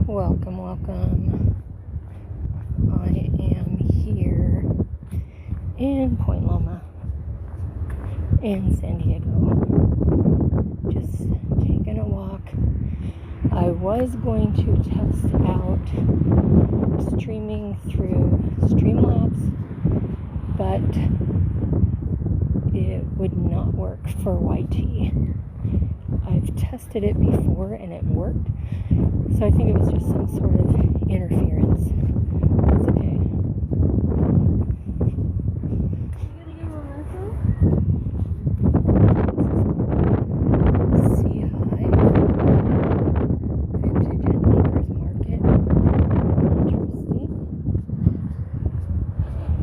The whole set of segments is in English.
Welcome, welcome. I am here in Point Loma in San Diego. Just taking a walk. I was going to test out streaming through Streamlabs, but it would not work for YT. I've tested it before and it worked, so I think it was just some sort of interference. It's okay. Sea Hive, Vintage and Maker's Market. Interesting.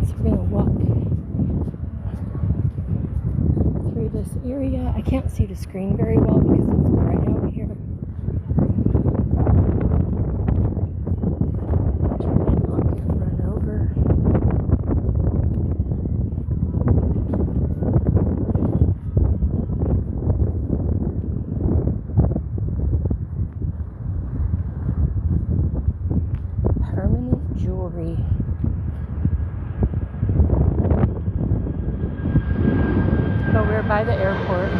So we're going to walk through this area. I can't see the screen very well because it's bright out here. Permanent jewelry. So we're by the airport.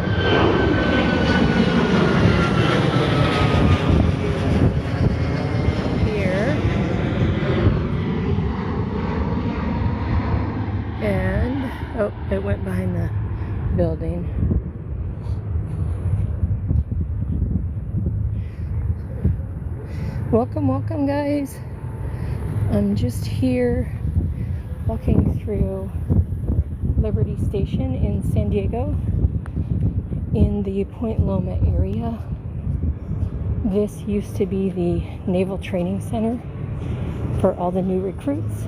Here. And, oh, it went behind the building. Welcome, welcome, guys. I'm just here walking through Liberty Station in San Diego in the Point Loma area. This used to be the Naval Training Center for all the new recruits.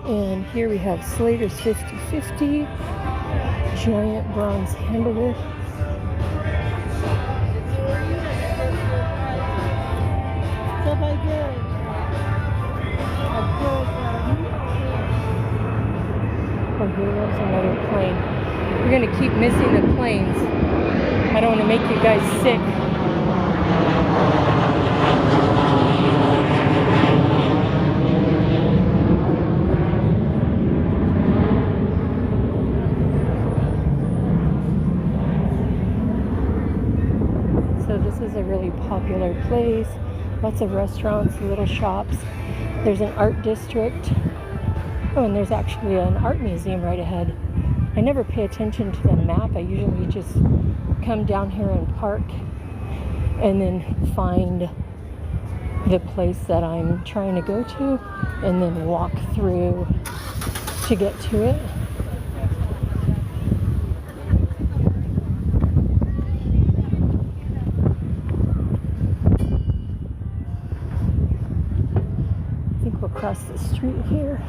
And here we have Slater's 50/50, giant bronze hamburger. Oh, here goes another plane. We're going to keep missing the planes. I don't want to make you guys sick. So this is a really popular place. Lots of restaurants, little shops. There's an art district. Oh, and there's actually an art museum right ahead. I never pay attention to the map. I usually just come down here and park and then find the place that I'm trying to go to and then walk through to get to it. I think we'll cross the street here.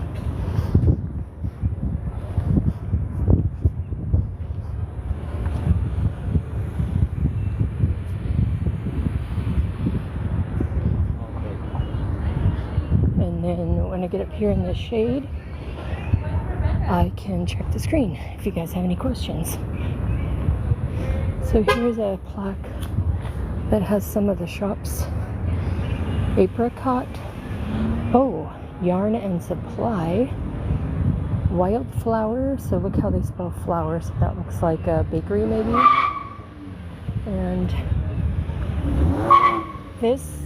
And then when I get up here in the shade, I can check the screen if you guys have any questions. So here's a plaque that has some of the shops. Apricot. Oh, Yarn and Supply. Wildflower. So look how they spell flowers. That looks like a bakery maybe. And this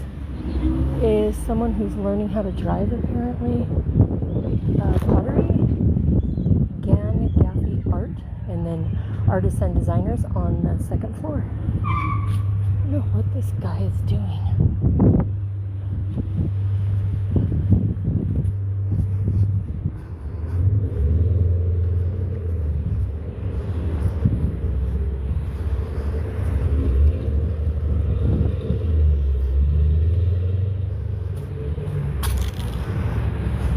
is someone who's learning how to drive apparently. Pottery, Gaffy Art, and then artists and designers on the second floor. I don't know what this guy is doing.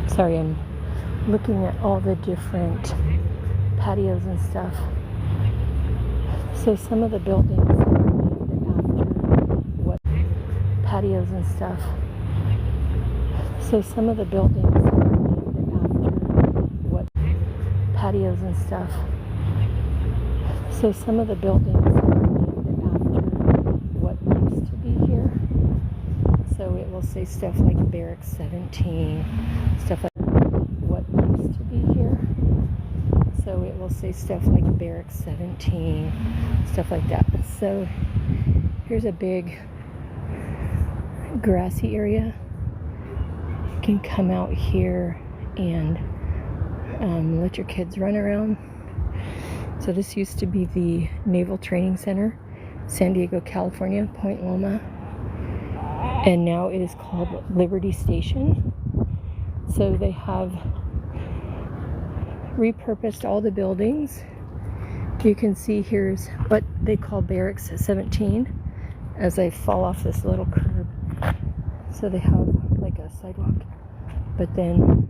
Sorry, I'm looking at all the different patios and stuff. So some of the buildings are named after what patios and stuff. So some of the buildings are named after what patios and stuff. So some of the buildings are named after what used to be here. So it will say stuff like Barracks 17, stuff like what used to be here. So it will say stuff like Barracks 17, stuff like that. So here's a big grassy area. You can come out here and let your kids run around. So this used to be the Naval Training Center, San Diego, California, Point Loma. And now it is called Liberty Station. So they have repurposed all the buildings. You can see here's what they call Barracks 17 as I fall off this little curb. So they have like a sidewalk, but then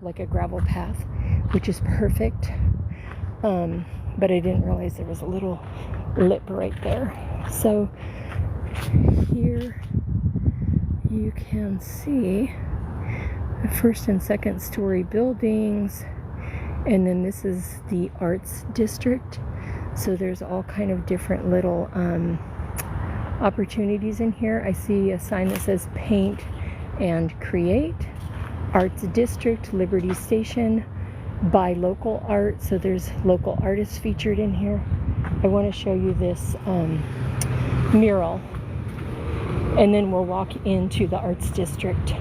like a gravel path, which is perfect. But I didn't realize there was a little lip right there. So here you can see the first and second story buildings, and then this is the arts district. So there's all kind of different little opportunities in here. I see a sign that says paint and create, arts district, Liberty Station, buy local art. So there's local artists featured in here. I want to show you this mural, and then we'll walk into the arts district.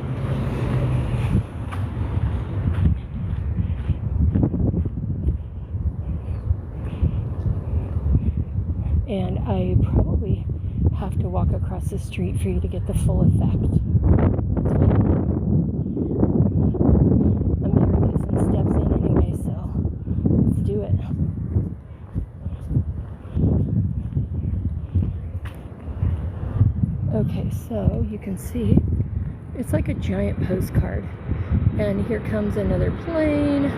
And I probably have to walk across the street for you to get the full effect. I'm here to get some steps in anyway, so let's do it. Okay, so you can see it's like a giant postcard. And here comes another plane.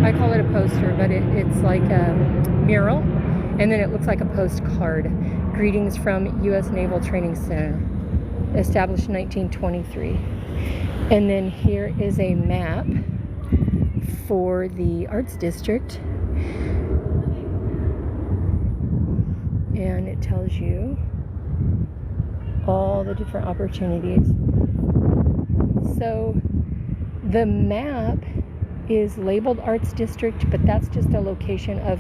I call it a poster, but it's like a mural, and then it looks like a postcard. Greetings from U.S. Naval Training Center, established in 1923. And then here is a map for the Arts District, and it tells you all the different opportunities. So the map is labeled Arts District, but that's just a location of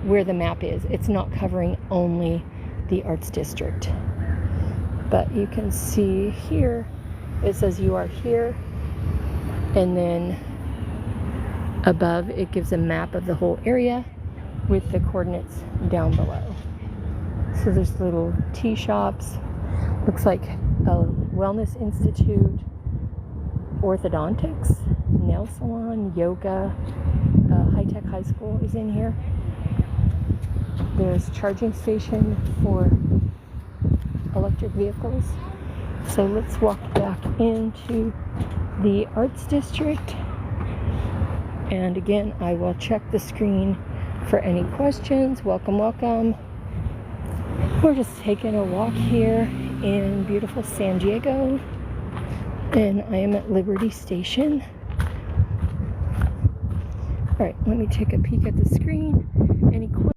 where the map is. It's not covering only the Arts District. But you can see here, it says you are here, and then above it gives a map of the whole area with the coordinates down below. So there's little tea shops, looks like a wellness institute, orthodontics, nail salon, yoga, high-tech high school is in here. There's charging station for electric vehicles. So let's walk back into the Arts District. And again, I will check the screen for any questions. Welcome, welcome. We're just taking a walk here in beautiful San Diego. And I am at Liberty Station. All right, let me take a peek at the screen.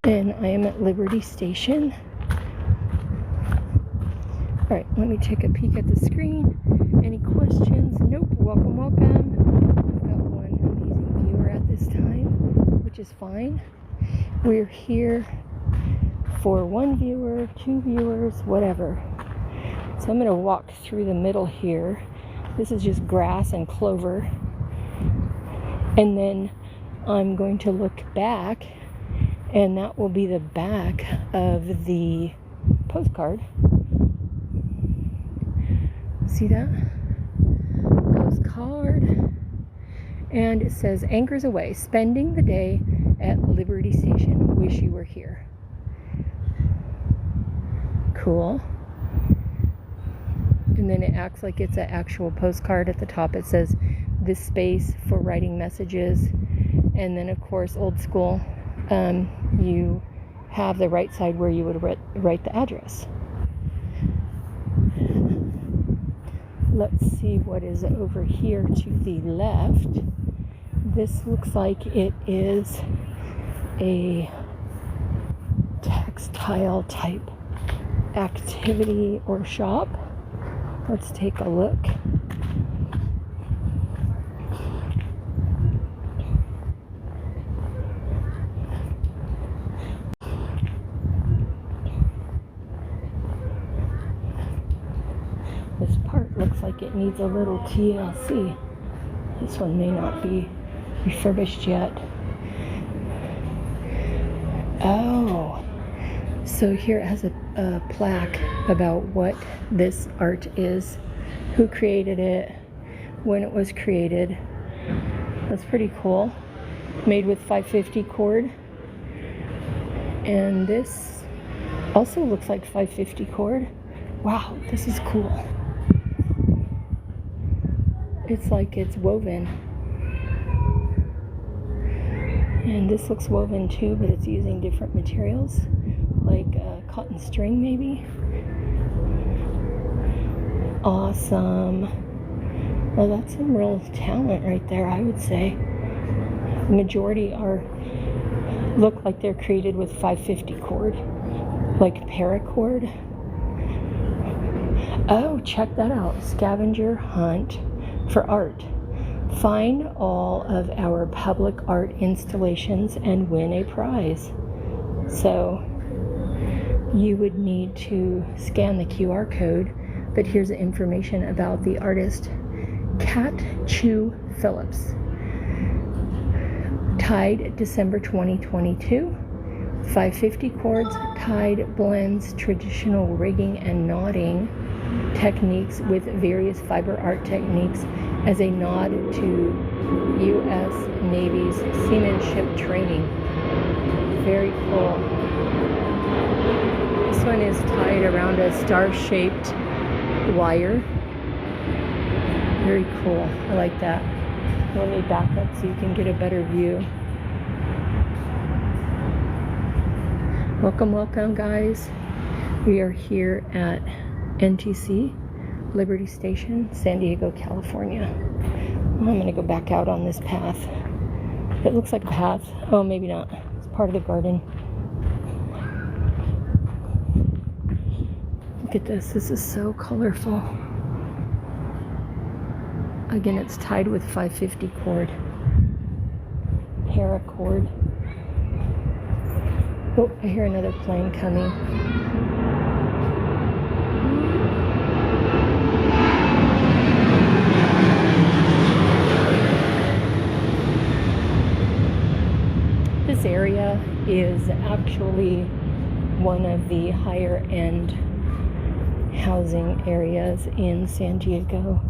And I am at Liberty Station. All right, let me take a peek at the screen. Any questions? Nope. Welcome, welcome. We've got one amazing viewer at this time, which is fine. We're here for one viewer, two viewers, whatever. So I'm going to walk through the middle here. This is just grass and clover. And then I'm going to look back, and that will be the back of the postcard. See that? Postcard. And it says, anchors away, spending the day at Liberty Station. Wish you were here. Cool. And then it acts like it's an actual postcard. At the top it says, this space for writing messages. And then of course, old school, you have the right side where you would write the address. Let's see what is over here to the left. This looks like it is a textile type activity or shop. Let's take a look. This part looks like it needs a little TLC. This one may not be refurbished yet. Oh, so here it has a plaque about what this art is, who created it, when it was created. That's pretty cool. Made with 550 cord. And this also looks like 550 cord. Wow, this is cool. It's like it's woven. And this looks woven too, but it's using different materials, like cotton string maybe. Awesome. Well, that's some real talent right there, I would say. The majority look like they're created with 550 cord, like paracord. Oh, check that out. Scavenger hunt for art. Find all of our public art installations and win a prize. So you would need to scan the QR code, but here's the information about the artist Cat Chew Phillips. Tied December 2022. 550 cords, tied blends traditional rigging and knotting techniques with various fiber art techniques as a nod to U.S. Navy's seamanship training. Very cool. This one is tied around a star-shaped wire. Very cool. I like that. Let me back up so you can get a better view. Welcome, welcome, guys. We are here at NTC Liberty Station, San Diego, California. I'm going to go back out on this path. It looks like a path. Oh, maybe not. It's part of the garden. Look at this. This is so colorful. Again, it's tied with 550 cord. Paracord. Oh, I hear another plane coming. This area is actually one of the higher end housing areas in San Diego.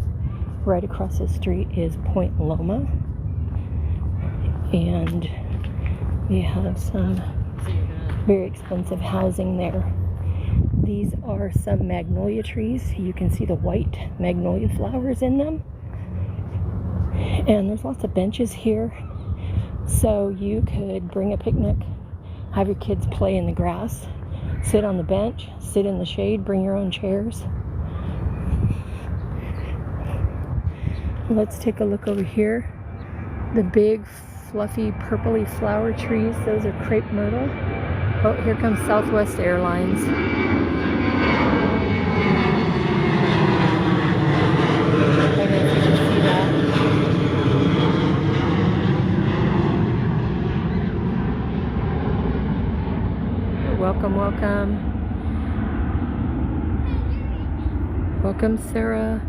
Right across the street is Point Loma, and we have some very expensive housing there. These are some magnolia trees. You can see the white magnolia flowers in them, and there's lots of benches here, so you could bring a picnic, have your kids play in the grass, sit on the bench, sit in the shade, bring your own chairs. Let's take a look over here. The big fluffy purpley flower trees, those are crepe myrtle. Oh, here comes Southwest Airlines. I don't know if you can see that. Welcome, welcome. Welcome, Sarah.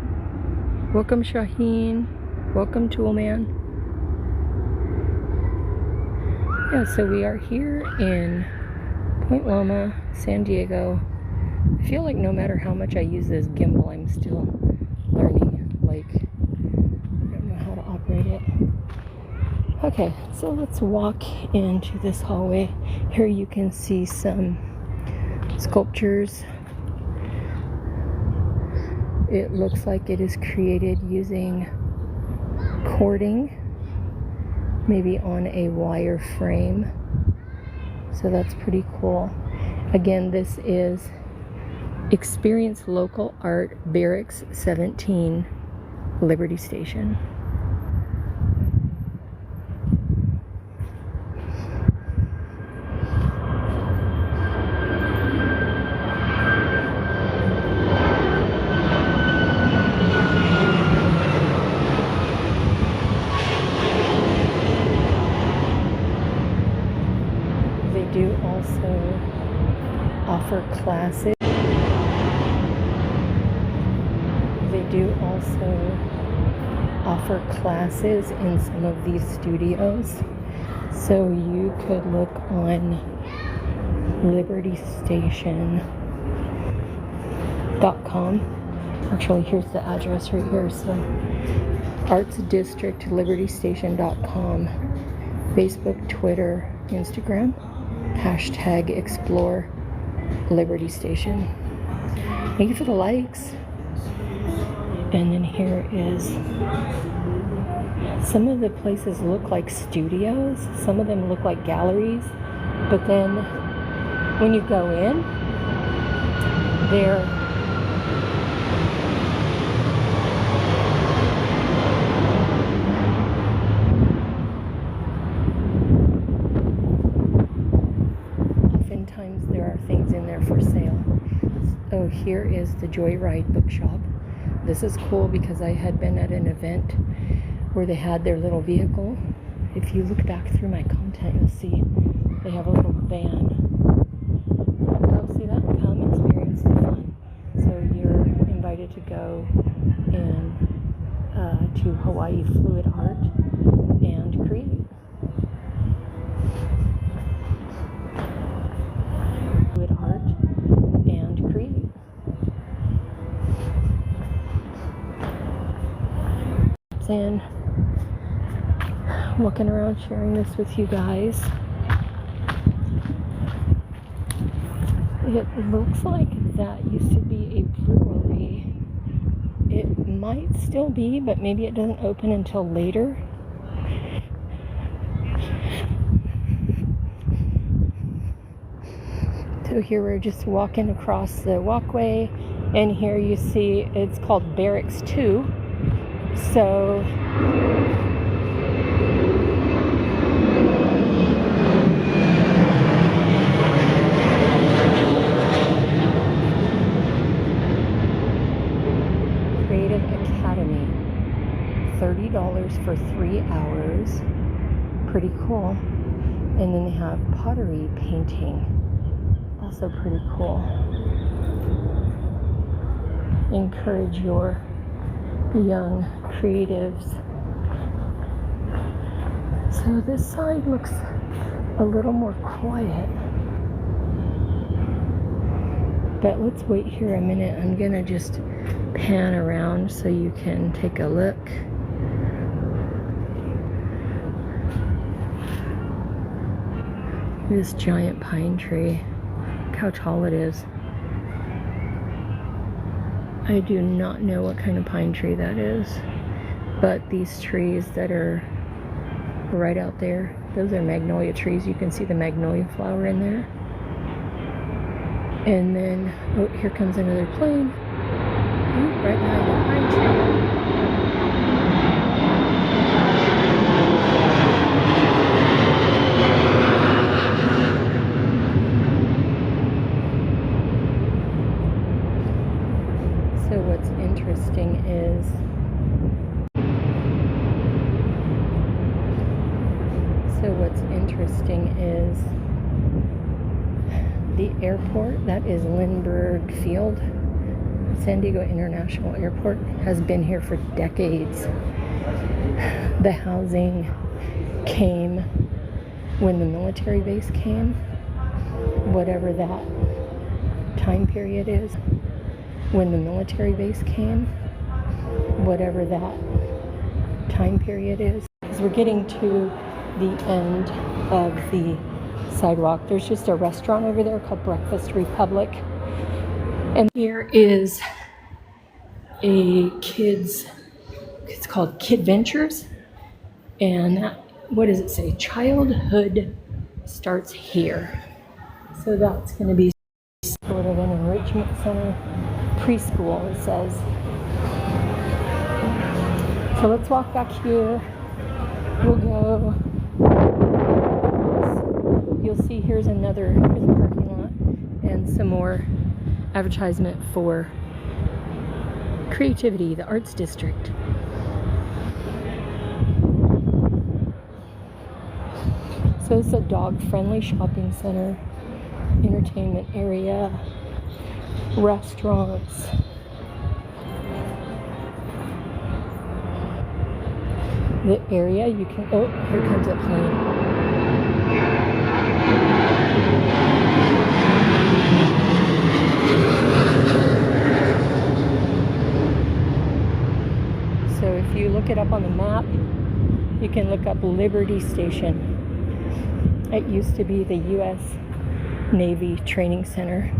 Welcome, Shaheen. Welcome, Toolman. Yeah, so we are here in Point Loma, San Diego. I feel like no matter how much I use this gimbal, I'm still learning. Like, I don't know how to operate it. Okay, so let's walk into this hallway. Here you can see some sculptures. It looks like it is created using cording, maybe on a wire frame. So that's pretty cool. Again, this is Experience Local Art, Barracks 17, Liberty Station. They do also offer classes. They do also offer classes in some of these studios. So you could look on libertystation.com. Actually, here's the address right here. So Arts District, libertystation.com. Facebook, Twitter, Instagram. Hashtag explore Liberty Station. Thank you for the likes. And then here is, some of the places look like studios, some of them look like galleries, but then when you go in, they're oftentimes there are things in there for sale. Oh, here is the Joyride Bookshop. This is cool because I had been at an event where they had their little vehicle. If you look back through my content, you'll see they have a little van. Oh, see that? Come experience the fun. So you're invited to go in to Hawaii Fluid Art and create. Fluid Art and create. And walking around sharing this with you guys. It looks like that used to be a brewery. It might still be, but maybe it doesn't open until later. So here we're just walking across the walkway, and here you see it's called Barracks 2. So Creative Academy, $30 for 3 hours. Pretty cool. And then they have pottery painting. Also pretty cool. Encourage your young creatives. So this side looks a little more quiet. But let's wait here a minute. I'm gonna just pan around so you can take a look. This giant pine tree. Look how tall it is. I do not know what kind of pine tree that is, but these trees that are right out there, those are magnolia trees. You can see the magnolia flower in there. And then, oh, here comes another plane. Right behind the pine tree. So what's interesting is the airport. That is Lindbergh Field. San Diego International Airport has been here for decades. The housing came when the military base came, whatever that time period is. When the military base came, whatever that time period is. As we're getting to the end of the sidewalk, there's just a restaurant over there called Breakfast Republic. And here is a it's called Kid Ventures. And what does it say? Childhood starts here. So that's going to be sort of an enrichment center, preschool, it says. So let's walk back here. We'll go. You'll see here's a parking lot and some more advertisement for creativity, the arts district. So it's a dog-friendly shopping center, entertainment area, restaurants. The area you can, oh, here comes a plane. So if you look it up on the map, you can look up Liberty Station. It used to be the U.S. Navy Training Center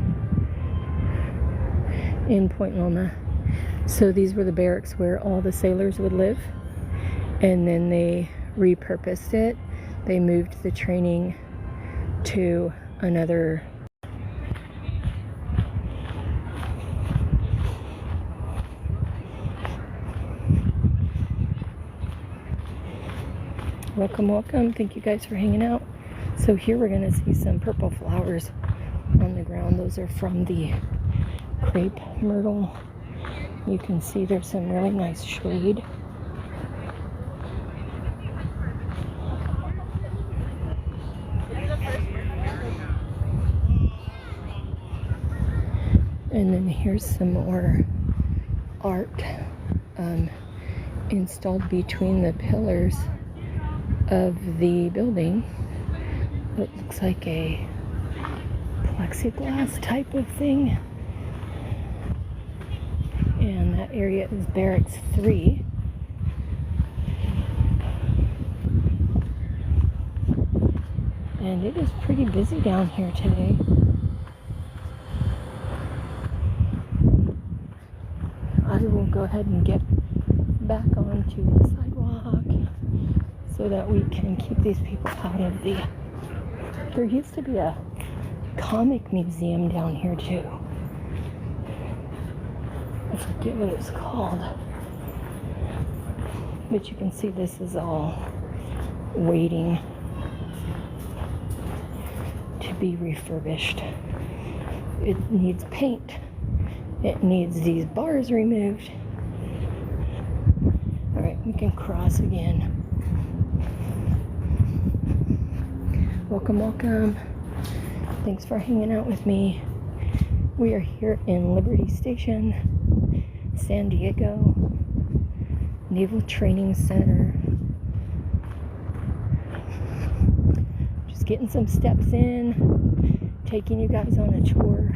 in Point Loma. So these were the barracks where all the sailors would live. And then they repurposed it. They moved the training to another welcome. Thank you guys for hanging out. So here we're going to see some purple flowers on the ground. Those are from the crepe myrtle. You can see there's some really nice shade. And then here's some more art installed between the pillars of the building. It looks like a plexiglass type of thing. And that area is Barracks 3. And it is pretty busy down here today. I will go ahead and get back onto the sidewalk so that we can keep these people out of the... There used to be a comic museum down here too. I forget what it's called. But you can see this is all waiting to be refurbished. It needs paint. It needs these bars removed. Alright, we can cross again. Welcome. Thanks for hanging out with me. We are here in Liberty Station, San Diego, Naval Training Center. Just getting some steps in, taking you guys on a tour.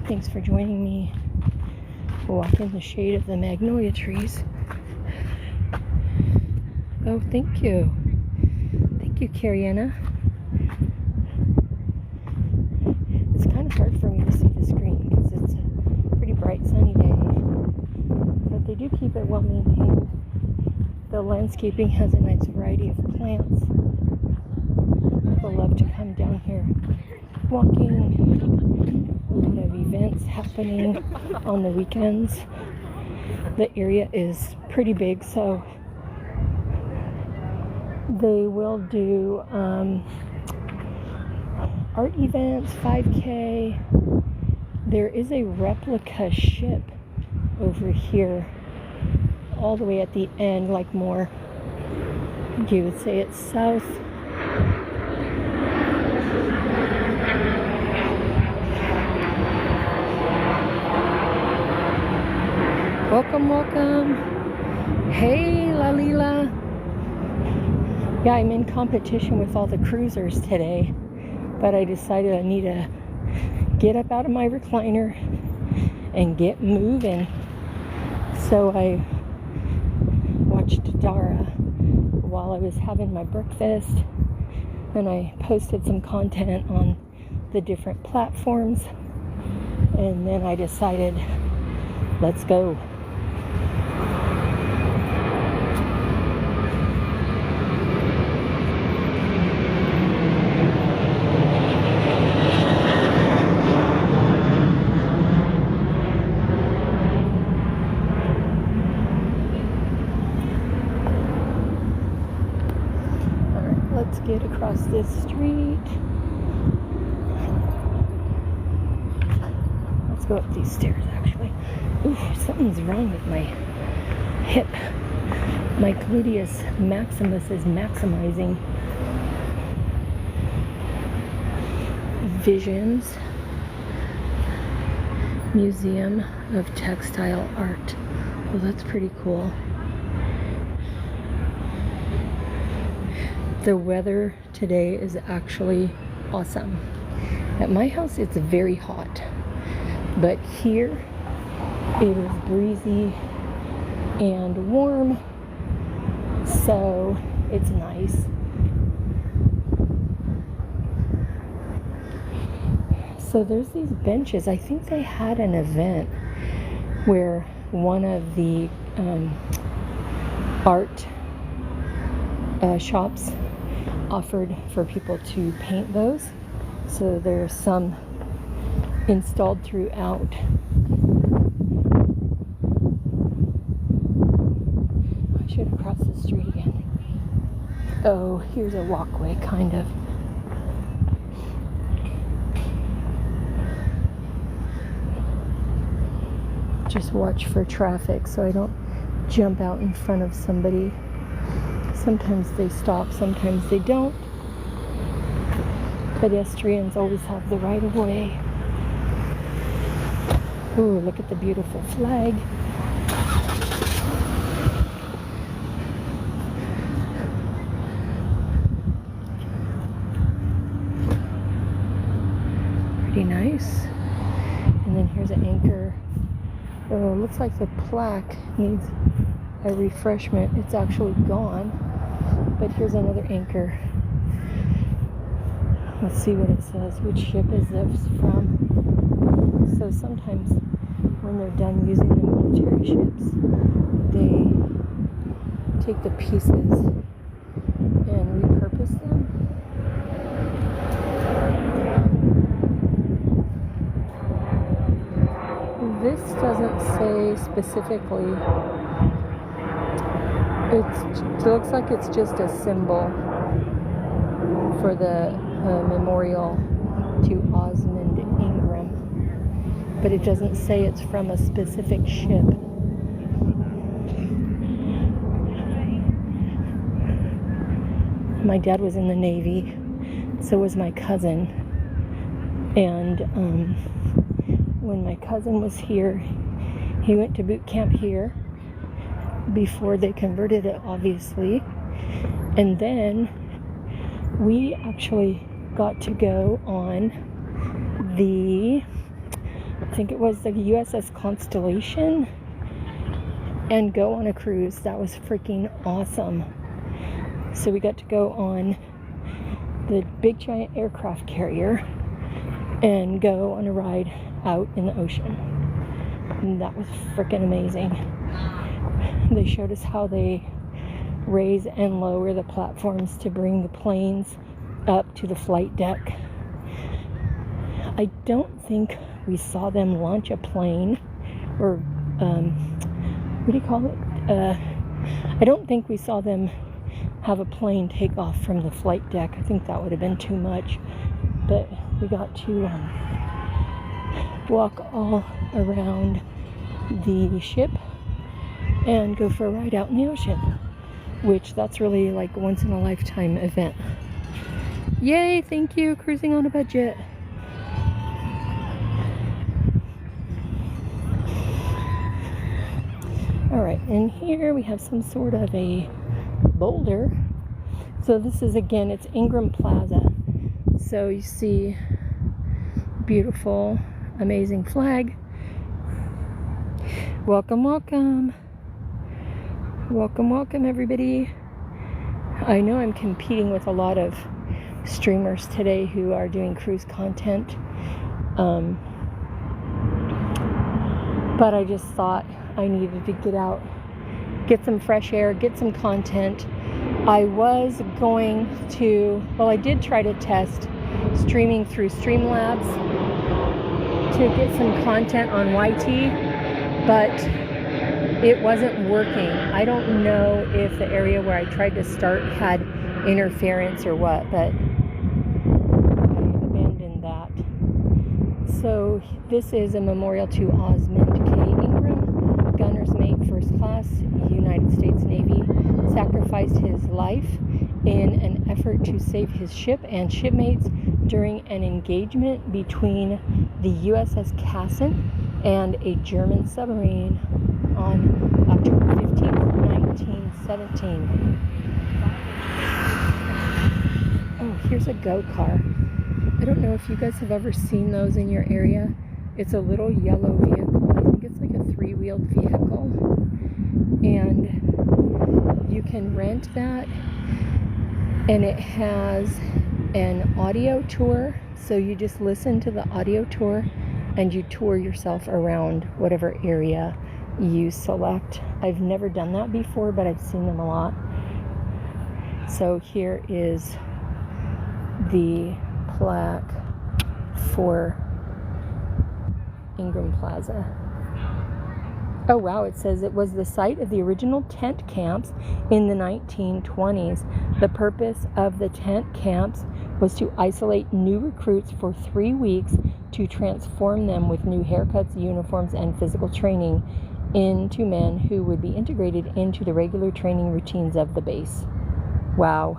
Thanks for joining me. We'll walk in the shade of the magnolia trees. Oh, thank you. Thank you, Cariana. It's kind of hard for me to see the screen because it's a pretty bright sunny day. But they do keep it well maintained. The landscaping has a nice variety of plants. People love to come down here walking. A lot of events happening on the weekends. The area is pretty big, so they will do art events, 5K. There is a replica ship over here, all the way at the end, like more, you would say it's south. Welcome. Hey, Lalila. Yeah, I'm in competition with all the cruisers today, but I decided I need to get up out of my recliner and get moving. So I watched Dara while I was having my breakfast. and I posted some content on the different platforms, and then I decided, let's go. Let's get across this street. Let's go up these stairs, actually. Ooh, something's wrong with my hip. My gluteus maximus is maximizing. Visions. Museum of Textile Art. Well, that's pretty cool. The weather today is actually awesome. At my house, it's very hot, but here it is breezy and warm, so it's nice. So there's these benches. I think they had an event where one of the art shops offered for people to paint those. So there's some installed throughout. I should have crossed the street again. Oh, here's a walkway, kind of. Just watch for traffic so I don't jump out in front of somebody. Sometimes they stop, sometimes they don't. Pedestrians always have the right of way. Ooh, look at the beautiful flag. Pretty nice. And then here's an anchor. Oh, looks like the plaque needs a refreshment. It's actually gone. But here's another anchor. Let's see what it says. Which ship is this from? So sometimes when they're done using the military ships, they take the pieces and repurpose them. This doesn't say specifically. It looks like it's just a symbol for the memorial to Osmond Ingram, but it doesn't say it's from a specific ship. My dad was in the Navy, so was my cousin, and when my cousin was here, he went to boot camp here before they converted it, obviously. And then we actually got to go on the, I think it was the USS Constellation, and go on a cruise. That was freaking awesome. So we got to go on the big giant aircraft carrier and go on a ride out in the ocean. And that was freaking amazing. They showed us how they raise and lower the platforms to bring the planes up to the flight deck. I don't think we saw them launch a plane, or what do you call it? I don't think we saw them have a plane take off from the flight deck. I think that would have been too much. But we got to walk all around the ship and go for a ride out in the ocean, which that's really like a once in a lifetime event. Yay, thank you, cruising on a budget. All right, and here we have some sort of a boulder. So this is, again, it's Ingram Plaza. So you see beautiful, amazing flag. Welcome, welcome. Welcome, welcome, everybody. I know I'm competing with a lot of streamers today who are doing cruise content. But I just thought I needed to get out, get some fresh air, get some content. I was going to, well, I did try to test streaming through Streamlabs to get some content on YT, but it wasn't working. I don't know if the area where I tried to start had interference or what, but I abandoned that. So this is a memorial to Osmond K. Ingram, gunner's mate, first class, United States Navy, sacrificed his life in an effort to save his ship and shipmates during an engagement between the USS Cassin and a German submarine on October 15, 1917. Oh, here's a go-car. I don't know if you guys have ever seen those in your area. It's a little yellow vehicle. I think it's like a 3-wheeled vehicle. And you can rent that. And it has an audio tour. So you just listen to the audio tour and you tour yourself around whatever area you select. I've never done that before, but I've seen them a lot. So here is the plaque for Ingram Plaza. Oh wow, it says it was the site of the original tent camps in the 1920s. The purpose of the tent camps was to isolate new recruits for 3 weeks to transform them with new haircuts, uniforms, and physical training into men who would be integrated into the regular training routines of the base. Wow.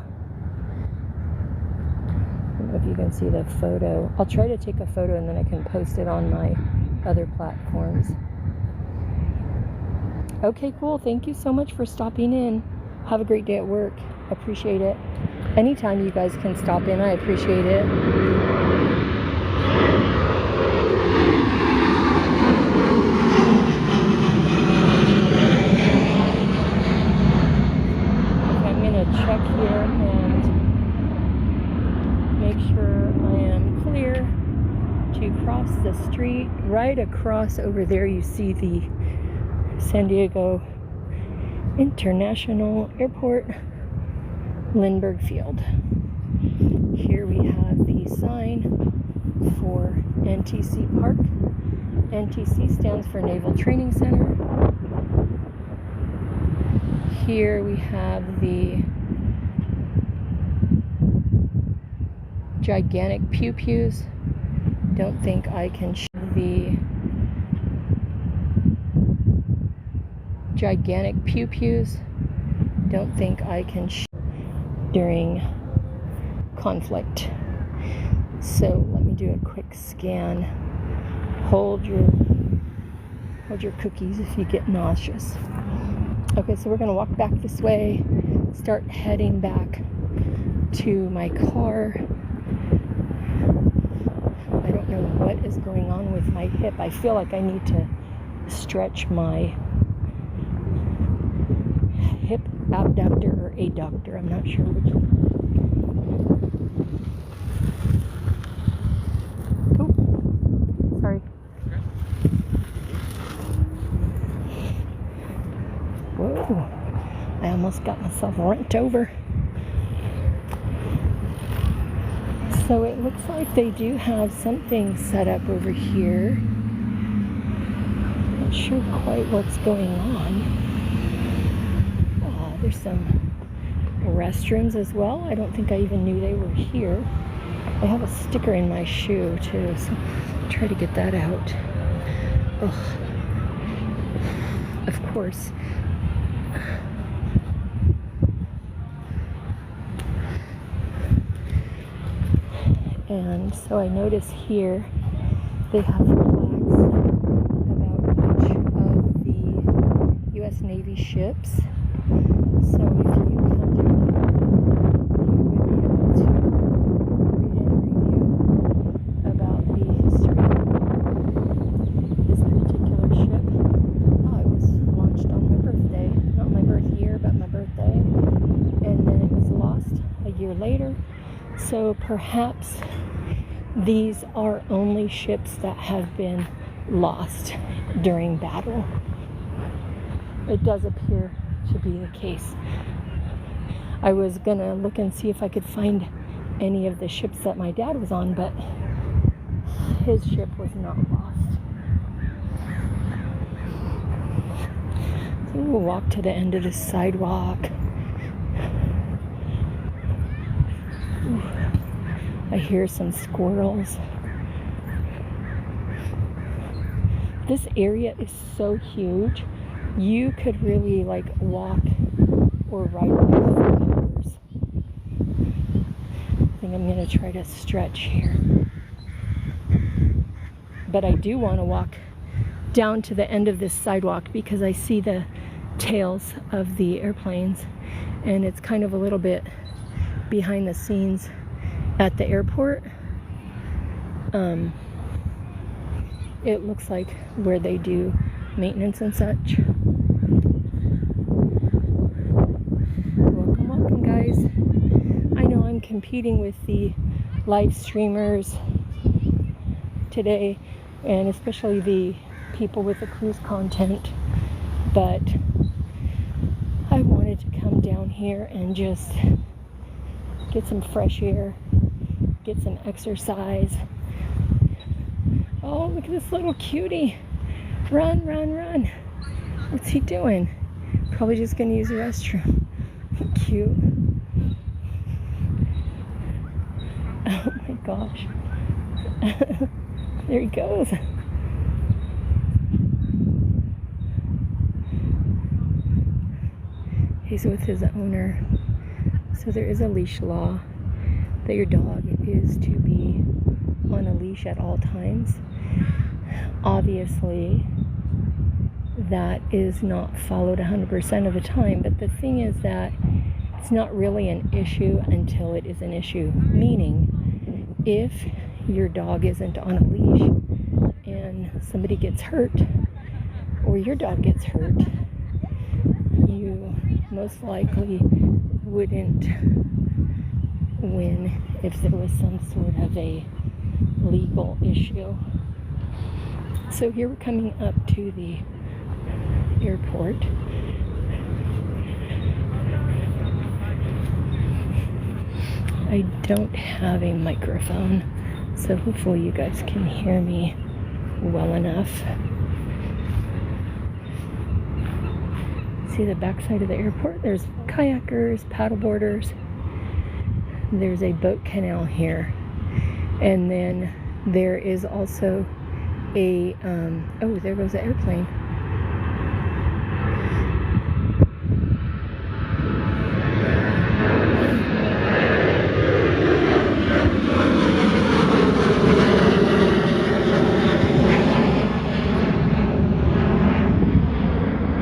I don't know if you can see the photo. I'll try to take a photo and then I can post it on my other platforms. Okay, cool. Thank you so much for stopping in. Have a great day at work. Appreciate it. Anytime you guys can stop in, I appreciate it. Okay, I'm going to check here and make sure I am clear to cross the street. Right across over there you see the San Diego International Airport, Lindbergh Field. Here we have the sign for NTC Park. NTC stands for Naval Training Center. Here we have the gigantic pew-pews. Don't think I can show the gigantic pew-pews. Don't think I can during conflict. So let me do a quick scan. Hold your cookies if you get nauseous. Okay, so we're gonna walk back this way, start heading back to my car. I don't know what is going on with my hip. I feel like I need to stretch my hip abductor or adductor. I'm not sure which one. Oh, sorry. Whoa, I almost got myself rent over. So it looks like they do have something set up over here. Not sure quite what's going on. There's some restrooms as well. I don't think I even knew they were here. I have a sticker in my shoe too, so I'll try to get that out. Ugh. Of course. And so I notice here they have plaques about each of the U.S. Navy ships. So if you come down here, you would be able to read and review about the history of this particular ship. Oh, it was launched on my birthday. Not my birth year, but my birthday. And then it was lost a year later. So perhaps these are only ships that have been lost during battle. It does appear to be the case. I was gonna look and see if I could find any of the ships that my dad was on, but his ship was not lost. So we'll walk to the end of the sidewalk. Ooh, I hear some squirrels. This area is so huge. You could really like walk or ride for hours. I think I'm going to try to stretch here. But I do want to walk down to the end of this sidewalk because I see the tails of the airplanes, and it's kind of a little bit behind the scenes at the airport. It looks like where they do maintenance and such. Welcome, guys. I know I'm competing with the live streamers today, and especially the people with the cruise content, but I wanted to come down here and just get some fresh air, get some exercise. Oh, look at this little cutie. Run, run, run. What's he doing? Probably just gonna use the restroom. Cute. Oh my gosh. There he goes. He's with his owner. So there is a leash law that your dog is to be on a leash at all times. Obviously, that is not followed 100% of the time, but the thing is that it's not really an issue until it is an issue. Meaning, if your dog isn't on a leash and somebody gets hurt, or your dog gets hurt, you most likely wouldn't win if there was some sort of a legal issue. So here we're coming up to the airport. I don't have a microphone, so hopefully you guys can hear me well enough. See the backside of the airport? There's kayakers, paddleboarders. There's a boat canal here. And then there is also a, oh, there goes the airplane.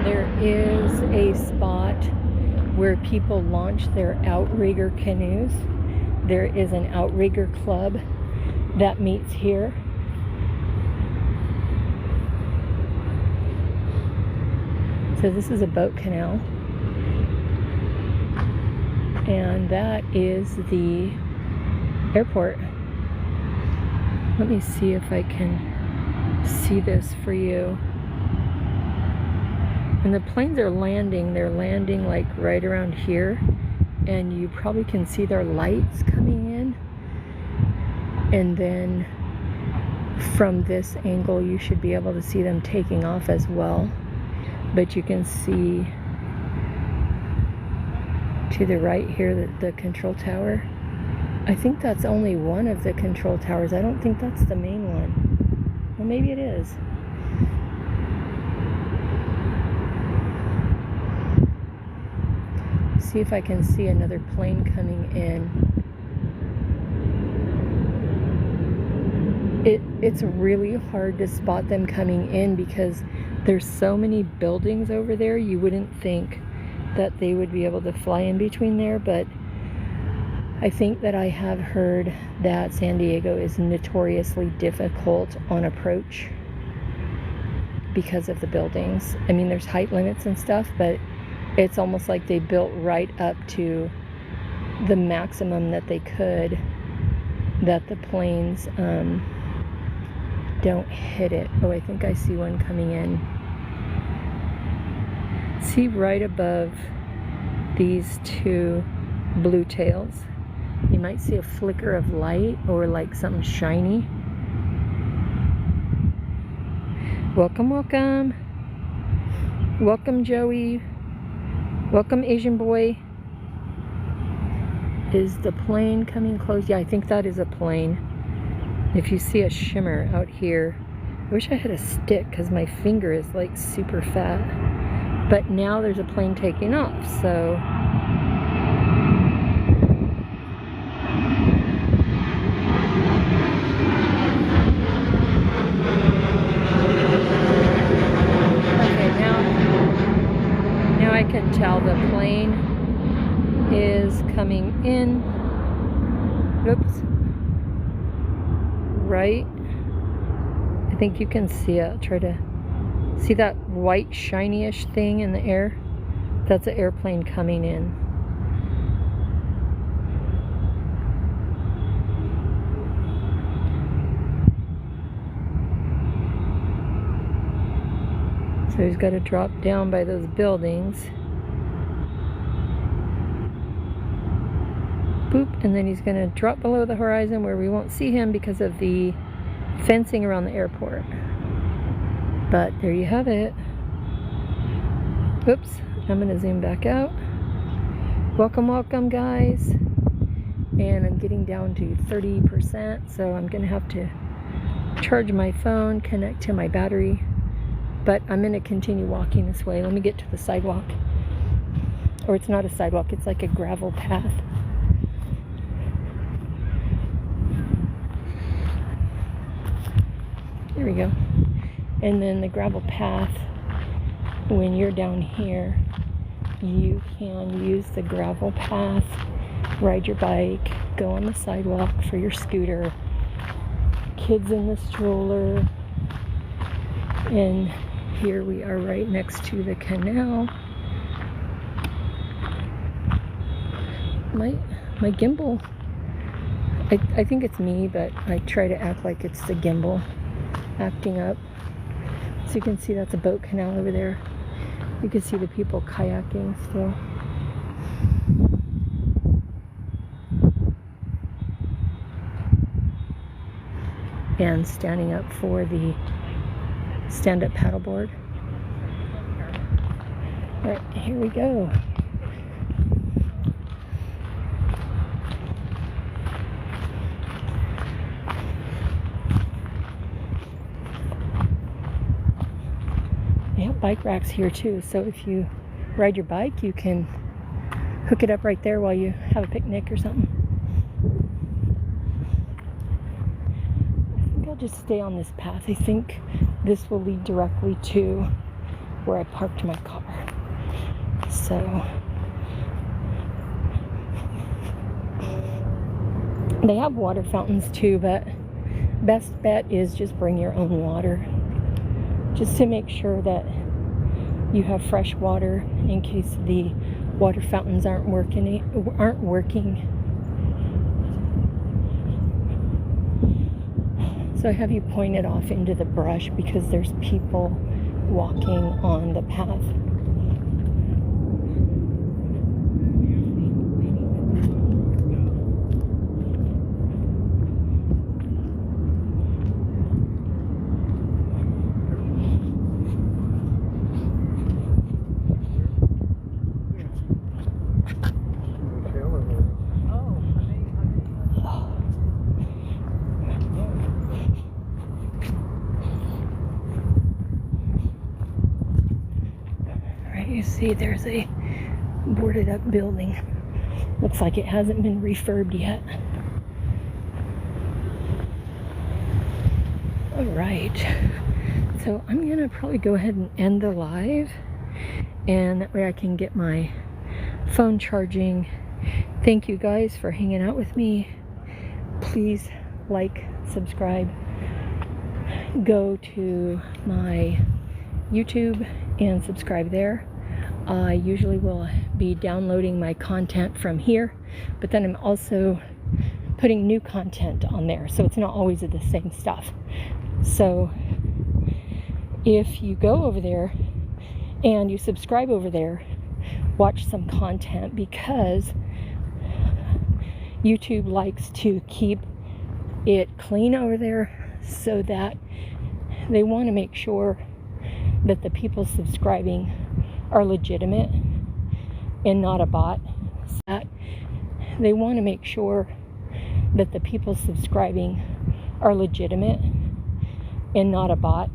There is a spot where people launch their outrigger canoes. There is an outrigger club that meets here. So this is a boat canal, and that is the airport. Let me see if I can see this for you. And the planes are landing. They're landing like right around here, and you probably can see their lights coming in. And then from this angle you should be able to see them taking off as well. But you can see to the right here the control tower. I think that's only one of the control towers. I don't think that's the main one. Well, maybe it is. See if I can see another plane coming in. It's really hard to spot them coming in because there's so many buildings over there. You wouldn't think that they would be able to fly in between there, but I think that I have heard that San Diego is notoriously difficult on approach because of the buildings. I mean, there's height limits and stuff, but it's almost like they built right up to the maximum that they could that the planes don't hit it. Oh, I think I see one coming in. See right above these two blue tails, you might see a flicker of light or like something shiny. Welcome, welcome. Welcome, Joey. Welcome, Asian boy. Is the plane coming close? Yeah, I think that is a plane. If you see a shimmer out here, I wish I had a stick because my finger is like super fat. But now there's a plane taking off, so. Okay, now I can tell the plane is coming in. Oops. Right. I think you can see it. I'll try to see that white shiny-ish thing in the air. That's an airplane coming in. So he's got to drop down by those buildings. Boop, and then he's going to drop below the horizon where we won't see him because of the fencing around the airport. But there you have it. Oops, I'm going to zoom back out. Welcome, welcome, guys. And I'm getting down to 30%, so I'm going to have to charge my phone, connect to my battery. But I'm going to continue walking this way. Let me get to the sidewalk. Or it's not a sidewalk, it's like a gravel path. There we go. And then the gravel path, when you're down here, you can use the gravel path, ride your bike, go on the sidewalk for your scooter, kids in the stroller, and here we are right next to the canal. My gimbal, I think it's me, but I try to act like it's the gimbal acting up. So you can see that's a boat canal over there. You can see the people kayaking still. And standing up for the stand-up paddleboard. All right, here we go. They have bike racks here too, so if you ride your bike, you can hook it up right there while you have a picnic or something. I think I'll just stay on this path. I think this will lead directly to where I parked my car. So they have water fountains too, but best bet is just bring your own water, just to make sure that you have fresh water in case the water fountains aren't working. So I have you pointed off into the brush because there's people walking on the path. You see there's a boarded up building. Looks like it hasn't been refurbed yet. Alright, so I'm gonna probably go ahead and end the live, and that way I can get my phone charging. Thank you guys for hanging out with me. Please like, subscribe, go to my YouTube and subscribe there. I usually will be downloading my content from here, but then I'm also putting new content on there, so it's not always the same stuff. So if you go over there and you subscribe over there, watch some content, because YouTube likes to keep it clean over there, so that they want to make sure that the people subscribing are legitimate and not a bot. They want to make sure that the people subscribing are legitimate and not a bot.